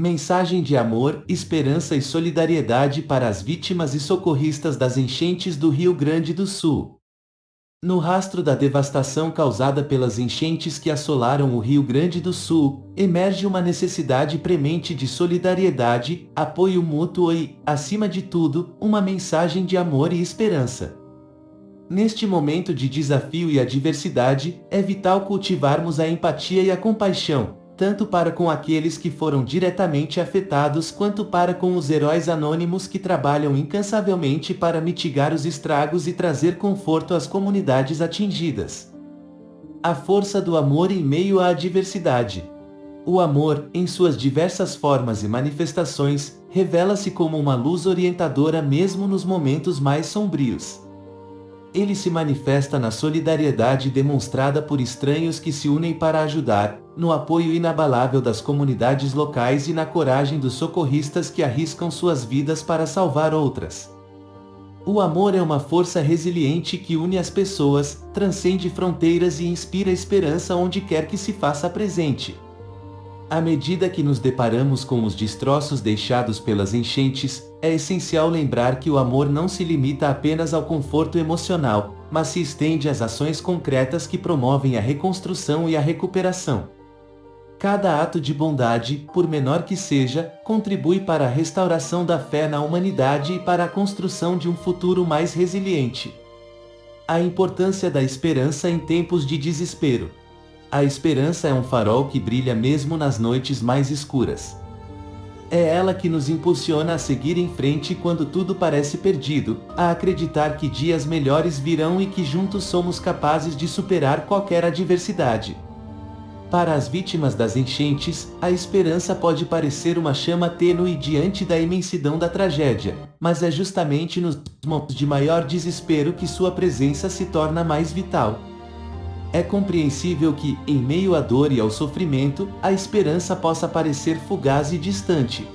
Mensagem de amor, esperança e solidariedade para as vítimas e socorristas das enchentes do Rio Grande do Sul. No rastro da devastação causada pelas enchentes que assolaram o Rio Grande do Sul, emerge uma necessidade premente de solidariedade, apoio mútuo e, acima de tudo, uma mensagem de amor e esperança. Neste momento de desafio e adversidade, é vital cultivarmos a empatia e a compaixão, tanto para com aqueles que foram diretamente afetados quanto para com os heróis anônimos que trabalham incansavelmente para mitigar os estragos e trazer conforto às comunidades atingidas. A força do amor em meio à adversidade. O amor, em suas diversas formas e manifestações, revela-se como uma luz orientadora mesmo nos momentos mais sombrios. Ele se manifesta na solidariedade demonstrada por estranhos que se unem para ajudar, no apoio inabalável das comunidades locais e na coragem dos socorristas que arriscam suas vidas para salvar outras. O amor é uma força resiliente que une as pessoas, transcende fronteiras e inspira esperança onde quer que se faça presente. À medida que nos deparamos com os destroços deixados pelas enchentes, é essencial lembrar que o amor não se limita apenas ao conforto emocional, mas se estende às ações concretas que promovem a reconstrução e a recuperação. Cada ato de bondade, por menor que seja, contribui para a restauração da fé na humanidade e para a construção de um futuro mais resiliente. A importância da esperança em tempos de desespero. A esperança é um farol que brilha mesmo nas noites mais escuras. É ela que nos impulsiona a seguir em frente quando tudo parece perdido, a acreditar que dias melhores virão e que juntos somos capazes de superar qualquer adversidade. Para as vítimas das enchentes, a esperança pode parecer uma chama tênue diante da imensidão da tragédia, mas é justamente nos momentos de maior desespero que sua presença se torna mais vital. É compreensível que, em meio à dor e ao sofrimento, a esperança possa parecer fugaz e distante.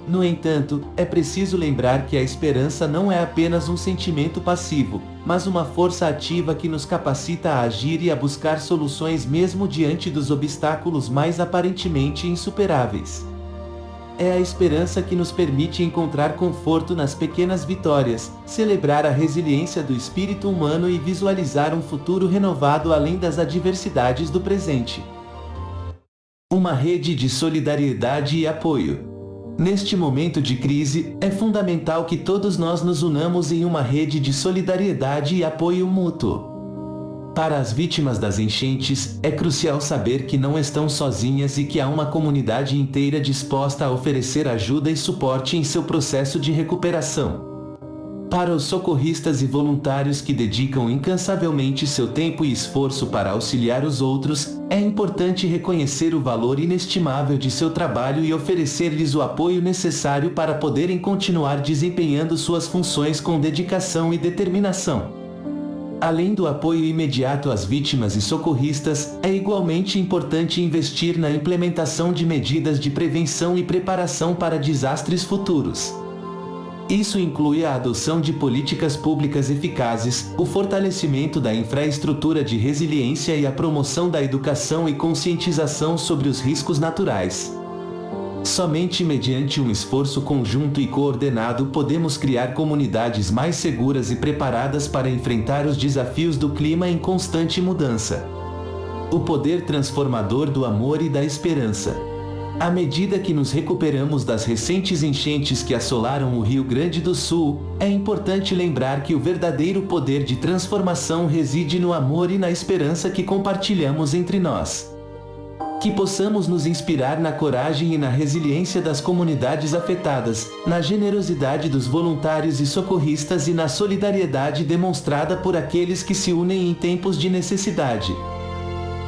No entanto, é preciso lembrar que a esperança não é apenas um sentimento passivo, mas uma força ativa que nos capacita a agir e a buscar soluções mesmo diante dos obstáculos mais aparentemente insuperáveis. É a esperança que nos permite encontrar conforto nas pequenas vitórias, celebrar a resiliência do espírito humano e visualizar um futuro renovado além das adversidades do presente. Uma rede de solidariedade e apoio. Neste momento de crise, é fundamental que todos nós nos unamos em uma rede de solidariedade e apoio mútuo. Para as vítimas das enchentes, é crucial saber que não estão sozinhas e que há uma comunidade inteira disposta a oferecer ajuda e suporte em seu processo de recuperação. Para os socorristas e voluntários que dedicam incansavelmente seu tempo e esforço para auxiliar os outros, é importante reconhecer o valor inestimável de seu trabalho e oferecer-lhes o apoio necessário para poderem continuar desempenhando suas funções com dedicação e determinação. Além do apoio imediato às vítimas e socorristas, é igualmente importante investir na implementação de medidas de prevenção e preparação para desastres futuros. Isso inclui a adoção de políticas públicas eficazes, o fortalecimento da infraestrutura de resiliência e a promoção da educação e conscientização sobre os riscos naturais. Somente mediante um esforço conjunto e coordenado podemos criar comunidades mais seguras e preparadas para enfrentar os desafios do clima em constante mudança. O poder transformador do amor e da esperança. À medida que nos recuperamos das recentes enchentes que assolaram o Rio Grande do Sul, é importante lembrar que o verdadeiro poder de transformação reside no amor e na esperança que compartilhamos entre nós. Que possamos nos inspirar na coragem e na resiliência das comunidades afetadas, na generosidade dos voluntários e socorristas e na solidariedade demonstrada por aqueles que se unem em tempos de necessidade.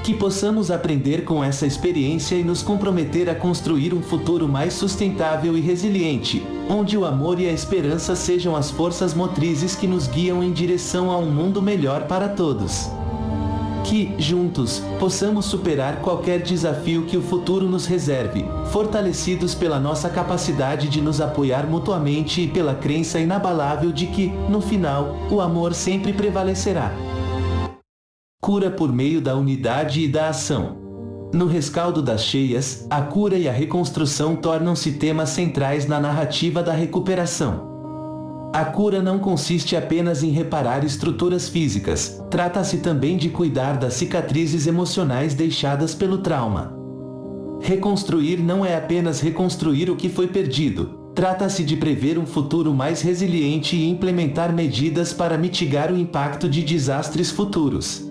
Que possamos aprender com essa experiência e nos comprometer a construir um futuro mais sustentável e resiliente, onde o amor e a esperança sejam as forças motrizes que nos guiam em direção a um mundo melhor para todos. Que, juntos, possamos superar qualquer desafio que o futuro nos reserve, fortalecidos pela nossa capacidade de nos apoiar mutuamente e pela crença inabalável de que, no final, o amor sempre prevalecerá. Cura por meio da unidade e da ação. No rescaldo das cheias, a cura e a reconstrução tornam-se temas centrais na narrativa da recuperação. A cura não consiste apenas em reparar estruturas físicas, trata-se também de cuidar das cicatrizes emocionais deixadas pelo trauma. Reconstruir não é apenas reconstruir o que foi perdido, trata-se de prever um futuro mais resiliente e implementar medidas para mitigar o impacto de desastres futuros.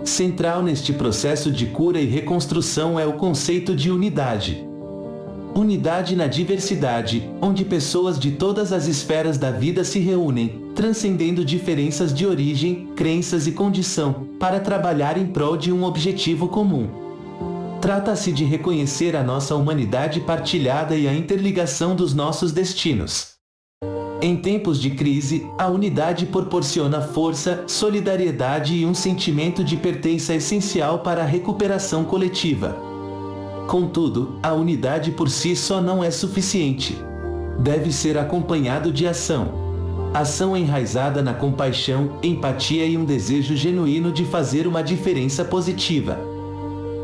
Central neste processo de cura e reconstrução é o conceito de unidade. Unidade na diversidade, onde pessoas de todas as esferas da vida se reúnem, transcendendo diferenças de origem, crenças e condição, para trabalhar em prol de um objetivo comum. Trata-se de reconhecer a nossa humanidade partilhada e a interligação dos nossos destinos. Em tempos de crise, a unidade proporciona força, solidariedade e um sentimento de pertença essencial para a recuperação coletiva. Contudo, a unidade por si só não é suficiente. Deve ser acompanhado de ação. Ação enraizada na compaixão, empatia e um desejo genuíno de fazer uma diferença positiva.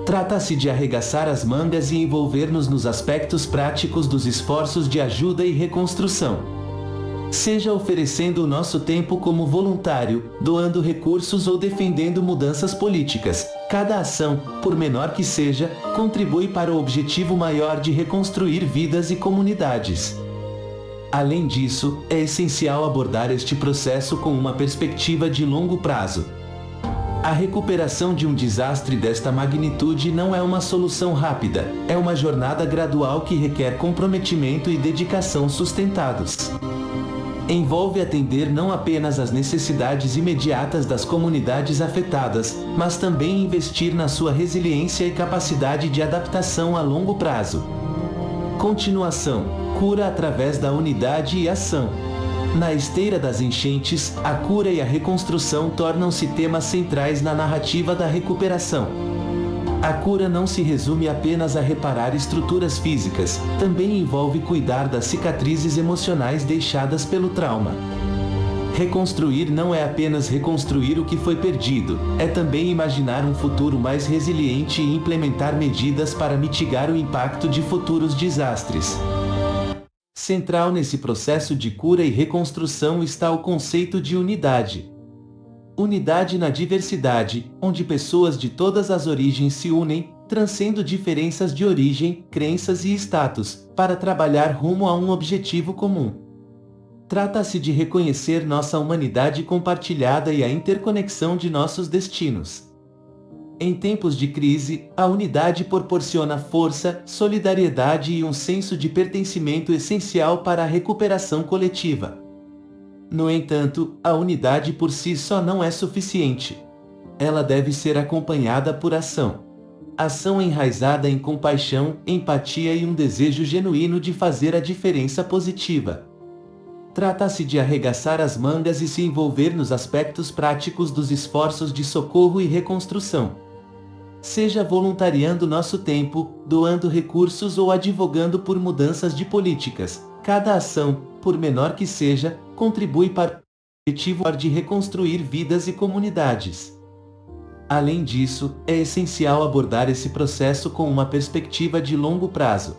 Trata-se de arregaçar as mangas e envolver-nos nos aspectos práticos dos esforços de ajuda e reconstrução. Seja oferecendo o nosso tempo como voluntário, doando recursos ou defendendo mudanças políticas, cada ação, por menor que seja, contribui para o objetivo maior de reconstruir vidas e comunidades. Além disso, é essencial abordar este processo com uma perspectiva de longo prazo. A recuperação de um desastre desta magnitude não é uma solução rápida, é uma jornada gradual que requer comprometimento e dedicação sustentados. Envolve atender não apenas às necessidades imediatas das comunidades afetadas, mas também investir na sua resiliência e capacidade de adaptação a longo prazo. Continuação: cura através da unidade e ação. Na esteira das enchentes, a cura e a reconstrução tornam-se temas centrais na narrativa da recuperação. A cura não se resume apenas a reparar estruturas físicas, também envolve cuidar das cicatrizes emocionais deixadas pelo trauma. Reconstruir não é apenas reconstruir o que foi perdido, é também imaginar um futuro mais resiliente e implementar medidas para mitigar o impacto de futuros desastres. Central nesse processo de cura e reconstrução está o conceito de unidade. Unidade na diversidade, onde pessoas de todas as origens se unem, transcendendo diferenças de origem, crenças e status, para trabalhar rumo a um objetivo comum. Trata-se de reconhecer nossa humanidade compartilhada e a interconexão de nossos destinos. Em tempos de crise, a unidade proporciona força, solidariedade e um senso de pertencimento essencial para a recuperação coletiva. No entanto, a unidade por si só não é suficiente. Ela deve ser acompanhada por ação. Ação enraizada em compaixão, empatia e um desejo genuíno de fazer a diferença positiva. Trata-se de arregaçar as mangas e se envolver nos aspectos práticos dos esforços de socorro e reconstrução. Seja voluntariando nosso tempo, doando recursos ou advogando por mudanças de políticas, cada ação, por menor que seja, contribui para o objetivo de reconstruir vidas e comunidades. Além disso, é essencial abordar esse processo com uma perspectiva de longo prazo.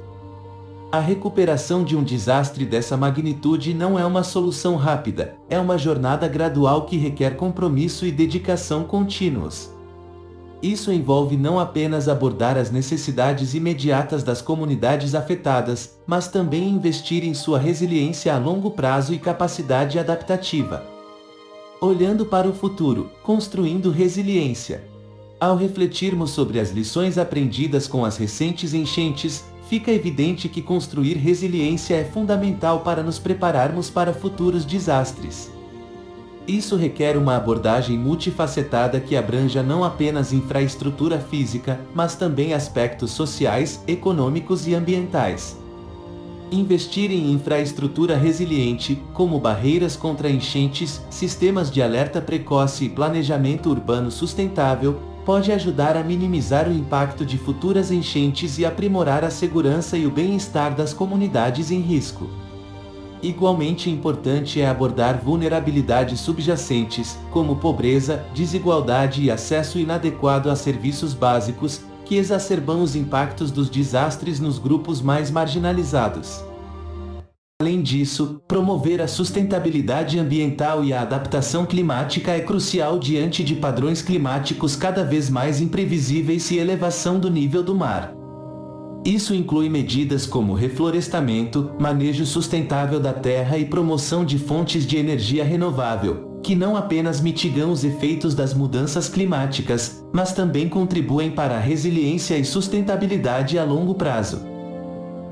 A recuperação de um desastre dessa magnitude não é uma solução rápida, é uma jornada gradual que requer compromisso e dedicação contínuos. Isso envolve não apenas abordar as necessidades imediatas das comunidades afetadas, mas também investir em sua resiliência a longo prazo e capacidade adaptativa. Olhando para o futuro, construindo resiliência. Ao refletirmos sobre as lições aprendidas com as recentes enchentes, fica evidente que construir resiliência é fundamental para nos prepararmos para futuros desastres. Isso requer uma abordagem multifacetada que abranja não apenas infraestrutura física, mas também aspectos sociais, econômicos e ambientais. Investir em infraestrutura resiliente, como barreiras contra enchentes, sistemas de alerta precoce e planejamento urbano sustentável, pode ajudar a minimizar o impacto de futuras enchentes e aprimorar a segurança e o bem-estar das comunidades em risco. Igualmente importante é abordar vulnerabilidades subjacentes, como pobreza, desigualdade e acesso inadequado a serviços básicos, que que exacerbam os impactos dos desastres nos grupos mais marginalizados. Além disso, promover a sustentabilidade ambiental e a adaptação climática é crucial diante de padrões climáticos cada vez mais imprevisíveis e elevação do nível do mar. Isso inclui medidas como reflorestamento, manejo sustentável da terra e promoção de fontes de energia renovável, que não apenas mitigam os efeitos das mudanças climáticas, mas também contribuem para a resiliência e sustentabilidade a longo prazo.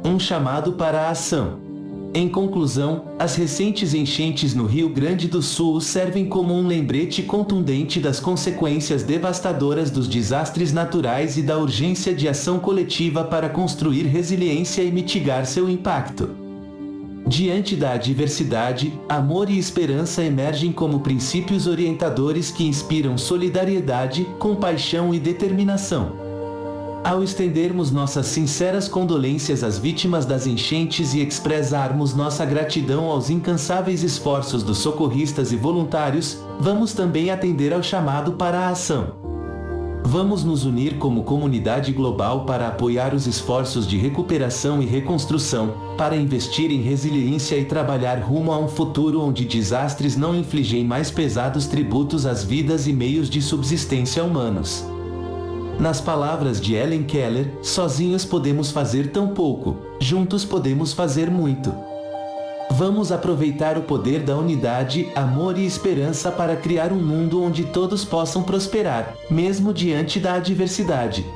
Um chamado para a ação. Em conclusão, as recentes enchentes no Rio Grande do Sul servem como um lembrete contundente das consequências devastadoras dos desastres naturais e da urgência de ação coletiva para construir resiliência e mitigar seu impacto. Diante da adversidade, amor e esperança emergem como princípios orientadores que inspiram solidariedade, compaixão e determinação. Ao estendermos nossas sinceras condolências às vítimas das enchentes e expressarmos nossa gratidão aos incansáveis esforços dos socorristas e voluntários, vamos também atender ao chamado para a ação. Vamos nos unir como comunidade global para apoiar os esforços de recuperação e reconstrução, para investir em resiliência e trabalhar rumo a um futuro onde desastres não infligem mais pesados tributos às vidas e meios de subsistência humanos. Nas palavras de Helen Keller, sozinhos podemos fazer tão pouco, juntos podemos fazer muito. Vamos aproveitar o poder da unidade, amor e esperança para criar um mundo onde todos possam prosperar, mesmo diante da adversidade.